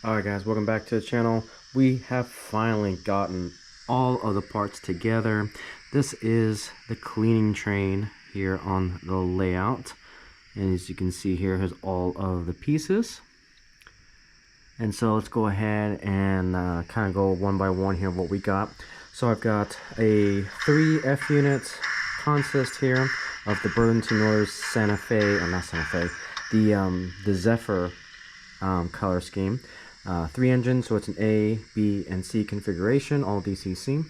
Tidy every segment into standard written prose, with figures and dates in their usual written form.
Alright guys, welcome back to the channel. We have finally gotten all of the parts together. This is the cleaning train here on the layout. And as you can see here, here's all of the pieces. And so let's go ahead and kind of go one by one here what we got. So I've got a 3 F unit consist here of the Burlington Northern Santa Fe, or not Santa Fe, the Zephyr color scheme. 3 engines, so it's an A, B, and C configuration, all DCC.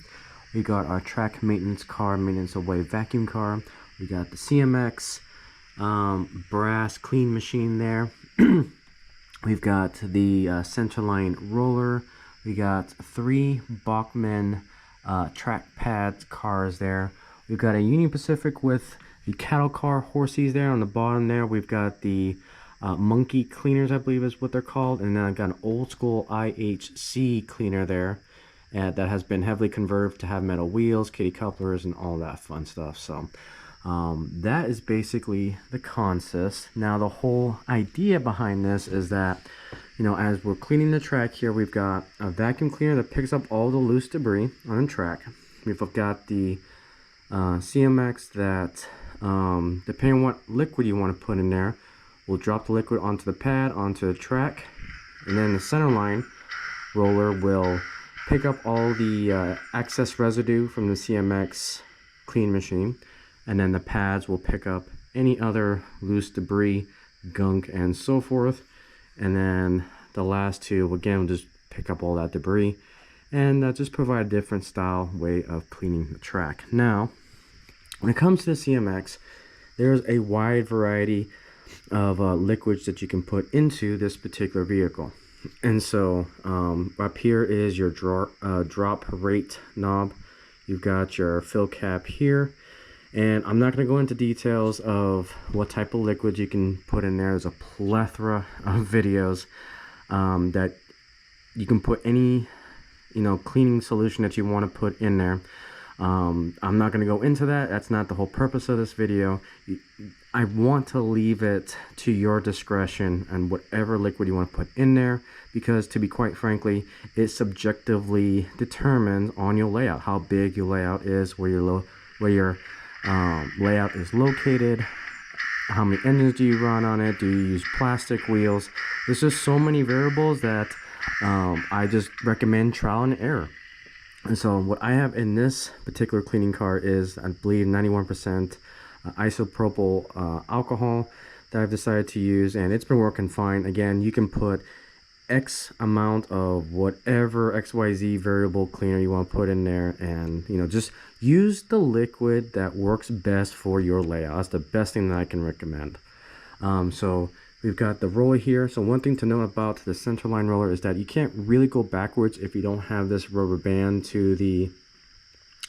We got our track maintenance car, maintenance away vacuum car. We got the CMX brass clean machine there. We've got the centerline roller. We got 3 Bachmann track pads cars there. We've got a Union Pacific with the cattle car horses there on the bottom there. We've got the monkey cleaners, I believe is what they're called, and then I've got an old school IHC cleaner there that has been heavily converted to have metal wheels, kitty couplers, and all that fun stuff. So that is basically the consist. Now the whole idea behind this is that, you know, as we're cleaning the track here, we've got a vacuum cleaner that picks up all the loose debris on the track. We've got the CMX that, depending on what liquid you want to put in there, we'll drop the liquid onto the pad, onto the track, and then the centerline roller will pick up all the excess residue from the CMX clean machine, and then the pads will pick up any other loose debris, gunk, and so forth. And then the last two, again, will just pick up all that debris and just provide a different style way of cleaning the track. Now, when it comes to the CMX, there's a wide variety of liquids that you can put into this particular vehicle. And so up here is your drop rate knob. You've got your fill cap here, and I'm not going to go into details of what type of liquids you can put in there. There's a plethora of videos that you can put any, you know, cleaning solution that you want to put in there. I'm not going to go into that. That's not the whole purpose of this video. I want to leave it to your discretion and whatever liquid you want to put in there, because to be quite frankly, it subjectively determines on your layout how big your layout is, where your layout is located, how many engines do you run on it, do you use plastic wheels. There's just so many variables that I just recommend trial and error. And so what I have in this particular cleaning car is, I believe, 91% isopropyl alcohol that I've decided to use, and it's been working fine. Again, you can put X amount of whatever XYZ variable cleaner you want to put in there, and, you know, just use the liquid that works best for your layout. That's the best thing that I can recommend. So we've got the roller here. So one thing to note about the centerline roller is that you can't really go backwards if you don't have this rubber band to the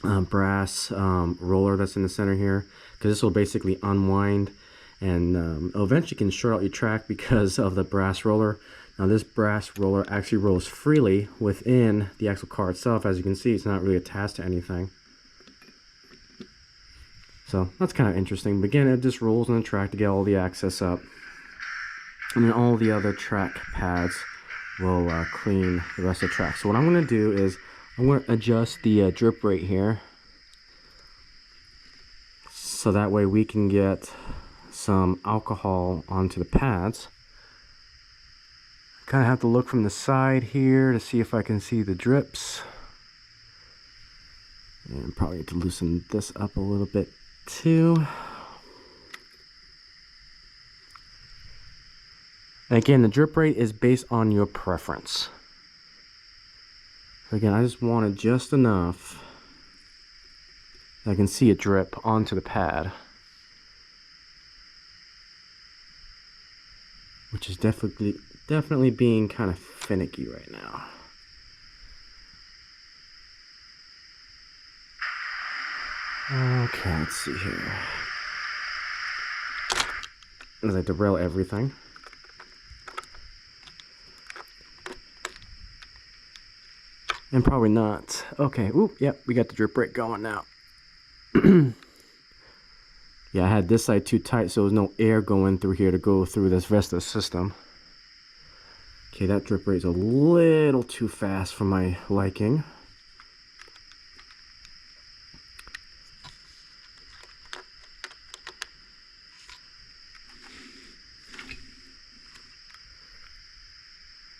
brass roller that's in the center here, because this will basically unwind and eventually can short out your track because of the brass roller. Now this brass roller actually rolls freely within the actual car itself. As you can see, it's not really attached to anything. So that's kind of interesting. But again, it just rolls on the track to get all the access up. And then all the other track pads will clean the rest of the track. So what I'm going to do is I'm going to adjust the drip rate here, so that way we can get some alcohol onto the pads. Kind of have to look from the side here to see if I can see the drips. And probably need to loosen this up a little bit too. And again, the drip rate is based on your preference. Again, I just wanted just enough that I can see it drip onto the pad, which is definitely being kind of finicky right now. Okay, let's see here. As I derail everything. And probably not. Okay, oop, yep, we got the drip rate going now. Yeah, I had this side too tight, so there was no air going through here to go through this rest of the system. Okay, that drip rate is a little too fast for my liking.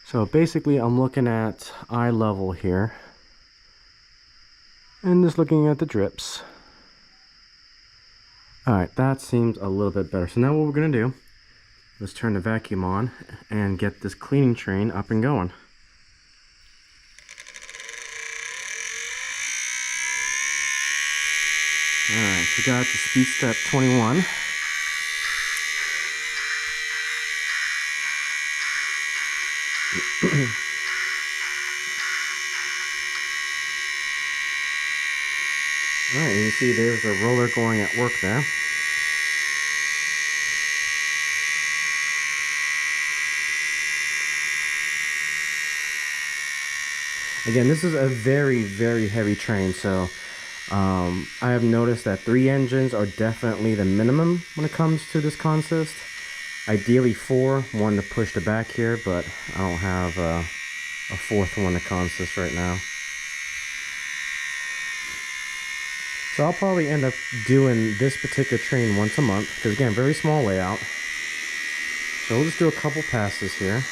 So basically I'm looking at eye level here and just looking at the drips. Alright, that seems a little bit better. So now what we're going to do, let's turn the vacuum on and get this cleaning train up and going. Alright, so we got the speed step 21. Alright, and you see there's a roller going at work there. Again, this is a very, very heavy train, so I have noticed that 3 engines are definitely the minimum when it comes to this consist. Ideally 4, one to push the back here, but I don't have a 4th one to consist right now. So I'll probably end up doing this particular train once a month, because again, very small layout. So we'll just do a couple passes here.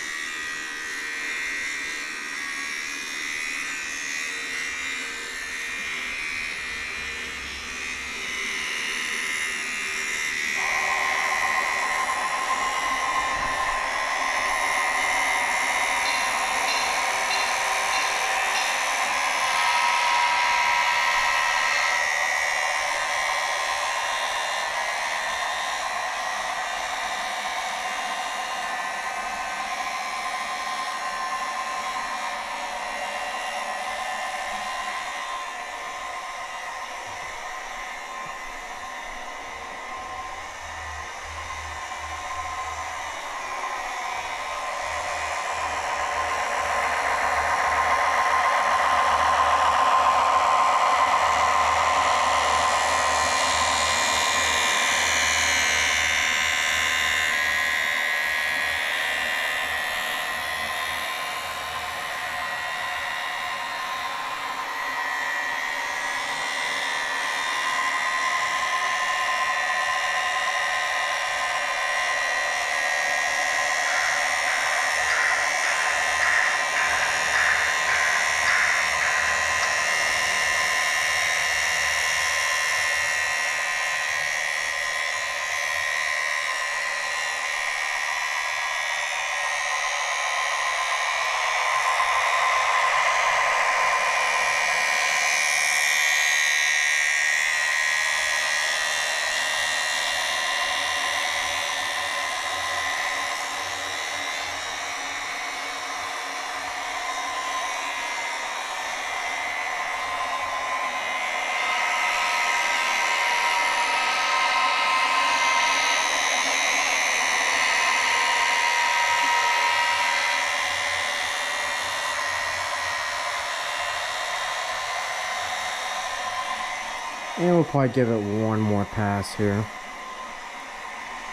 And we'll probably give it one more pass here.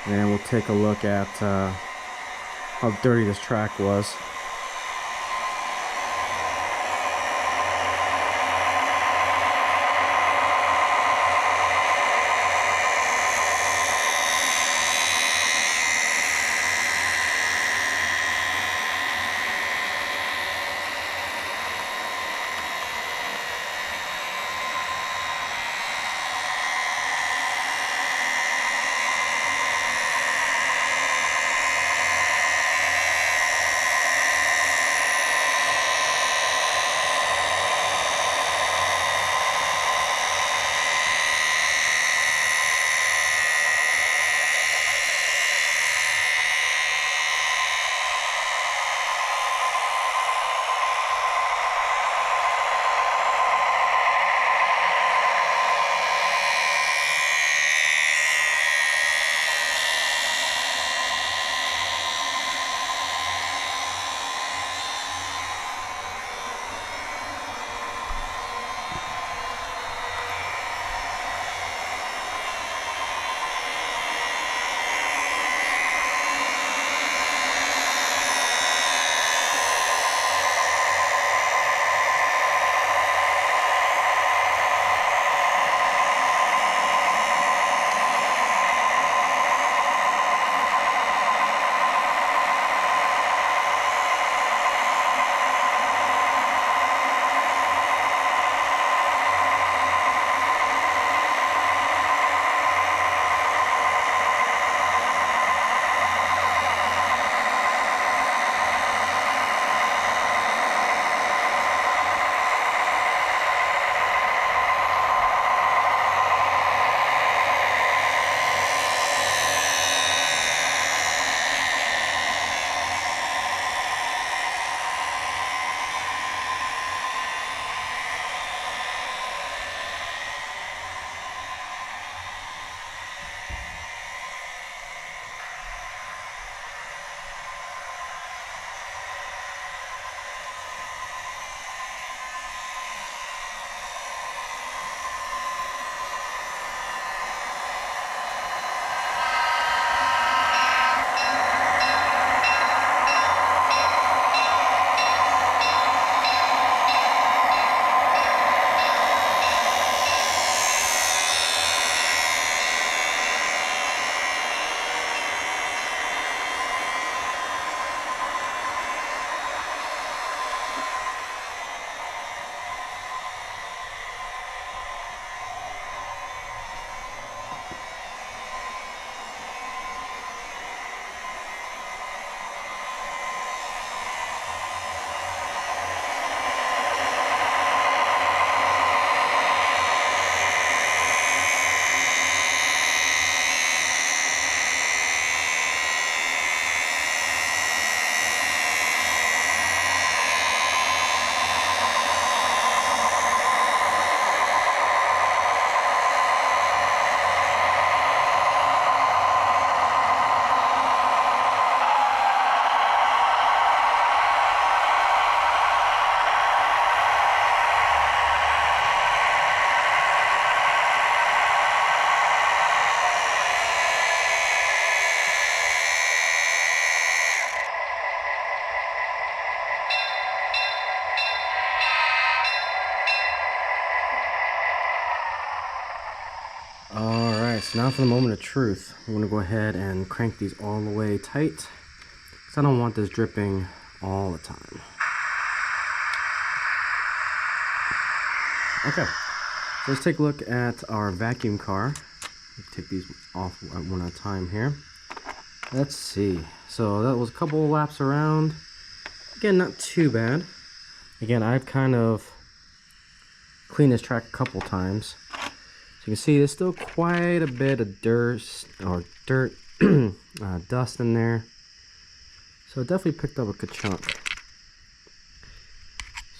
And then we'll take a look at how dirty this track was. so now for the moment of truth. I'm going to go ahead and crank these all the way tight, because I don't want this dripping all the time. Okay, so let's take a look at our vacuum car. Take these off one at a time here. Let's see. So that was a couple of laps around. Again, not too bad. Again, I've kind of cleaned this track a couple times. So you can see there's still quite a bit of dirt dust in there. So it definitely picked up a good chunk.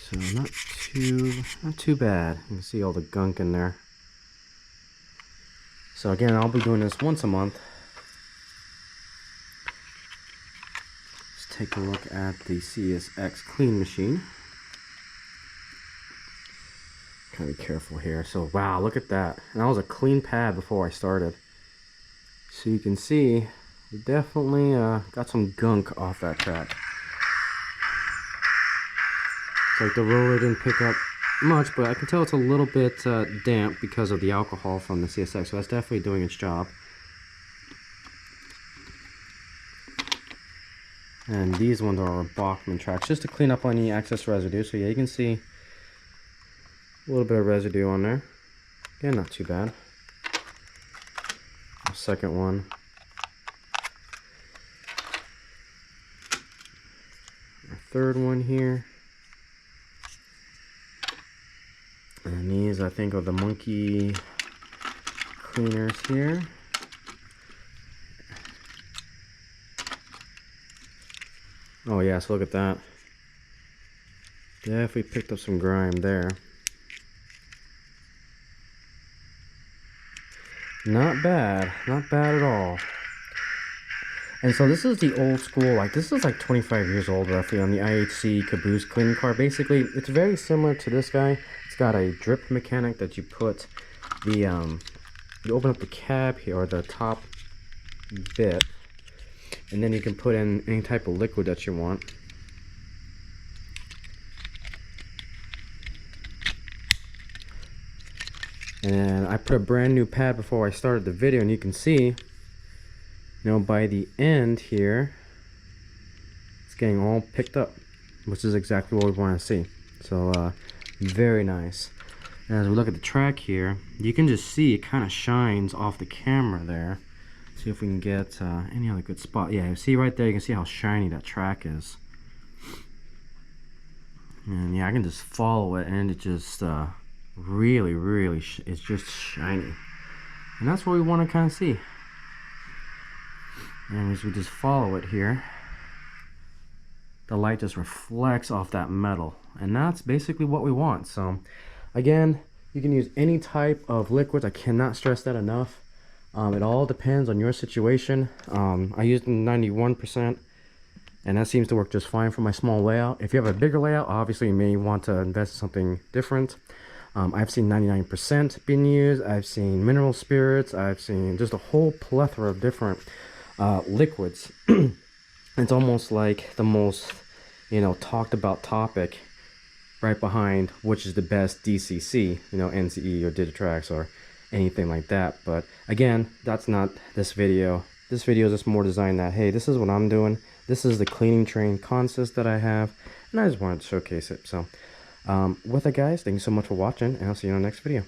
So not too bad. You can see all the gunk in there. So again, I'll be doing this once a month. Let's take a look at the CMX Clean machine. Gotta be careful here. So wow, look at that. And that was a clean pad before I started. So you can see we definitely got some gunk off that track. It's like the roller didn't pick up much, but I can tell it's a little bit damp because of the alcohol from the CSX, so that's definitely doing its job. And these ones are our Bachman tracks, just to clean up any excess residue. So yeah, you can see a little bit of residue on there. Again, not too bad. The second one. Our third one here. And these, I think, are the monkey cleaners here. Oh yeah, so look at that. Definitely picked up some grime there. Not bad at all. And so this is the old school, like this is like 25 years old roughly on the IHC caboose cleaning car. Basically, it's very similar to this guy. It's got a drip mechanic that you put the, you open up the cab here, or the top bit, and then you can put in any type of liquid that you want. And I put a brand new pad before I started the video, and you can see, you know, by the end here, it's getting all picked up, which is exactly what we want to see. So very nice. And as we look at the track here, you can just see it kind of shines off the camera there. See if we can get any other good spot. Yeah, you see right there, you can see how shiny that track is. And yeah, I can just follow it, and it just really it's just shiny, and that's what we want to kind of see. And as we just follow it here, the light just reflects off that metal, and that's basically what we want. So again, you can use any type of liquids. I cannot stress that enough. It all depends on your situation. I used 91%, and that seems to work just fine for my small layout. If you have a bigger layout, obviously you may want to invest in something different. I've seen 99% being used. I've seen mineral spirits. I've seen just a whole plethora of different liquids. It's almost like the most, you know, talked about topic right behind which is the best DCC, you know, NCE or Digitrax or anything like that. But again, that's not this video. This video is just more designed that, hey, this is what I'm doing. This is the cleaning train consist that I have, and I just wanted to showcase it. So with that, guys, thank you so much for watching, and I'll see you in the next video.